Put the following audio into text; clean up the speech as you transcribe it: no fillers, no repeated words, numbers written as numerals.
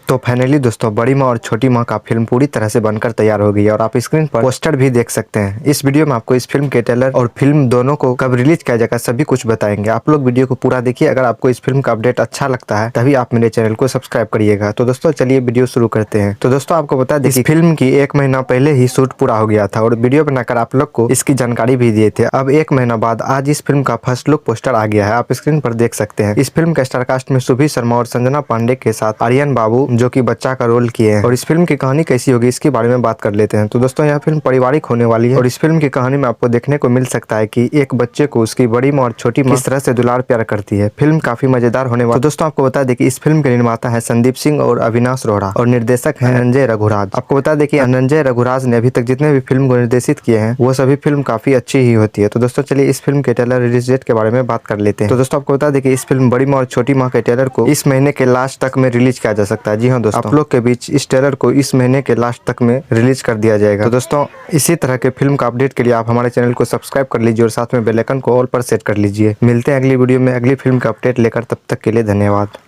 तो फाइनली दोस्तों बड़ी माँ और छोटी माँ का फिल्म पूरी तरह से बनकर तैयार हो गई है और आप स्क्रीन पर पोस्टर भी देख सकते हैं। इस वीडियो में आपको इस फिल्म के ट्रेलर और फिल्म दोनों को कब रिलीज किया जाएगा सभी कुछ बताएंगे। आप लोग वीडियो को पूरा देखिए। अगर आपको इस फिल्म का अपडेट अच्छा लगता है तभी आप मेरे चैनल को सब्सक्राइब करिएगा। तो दोस्तों चलिए वीडियो शुरू करते हैं। तो दोस्तों आपको बता दें इस फिल्म की 1 महीना पहले ही शूट पूरा हो गया था और वीडियो बनाकर आप लोग को इसकी जानकारी भी दिए थे। अब 1 महीना बाद आज इस फिल्म का फर्स्ट लुक पोस्टर आ गया है, आप स्क्रीन पर देख सकते हैं। इस फिल्म का स्टारकास्ट में सुभी शर्मा और संजना पांडे के साथ आर्यन बाबू जो की बच्चा का रोल किए हैं। और इस फिल्म की कहानी कैसी होगी इसके बारे में बात कर लेते हैं। तो दोस्तों यह फिल्म पारिवारिक होने वाली है और इस फिल्म की कहानी में आपको देखने को मिल सकता है कि एक बच्चे को उसकी बड़ी माँ और छोटी माँ किस तरह से दुलार प्यार करती है। फिल्म काफी मजेदार होने वाली है। तो दोस्तों आपको बता दें कि इस फिल्म के निर्माता है संदीप सिंह और अविनाश रोहड़ा और निर्देशक है अनंजय रघुराज। आपको बता दें कि अनंजय रघुराज ने अभी तक जितने भी फिल्म को निर्देशित किए हैं वो सभी फिल्म काफी अच्छी ही होती है। तो दोस्तों चलिए इस फिल्म के ट्रेलर रिलीज डेट के बारे में बात कर लेते हैं। तो दोस्तों आपको बता दें कि इस फिल्म बड़ी माँ और छोटी माँ के ट्रेलर को इस महीने के लास्ट तक में रिलीज किया जा सकता है। जी हाँ दोस्तों, आप लोग के बीच इस ट्रेलर को इस महीने के लास्ट तक में रिलीज कर दिया जाएगा। तो दोस्तों इसी तरह के फिल्म का अपडेट के लिए आप हमारे चैनल को सब्सक्राइब कर लीजिए और साथ में बेल आइकन को ऑल पर सेट कर लीजिए। मिलते हैं अगली वीडियो में अगली फिल्म का अपडेट लेकर, तब तक के लिए धन्यवाद।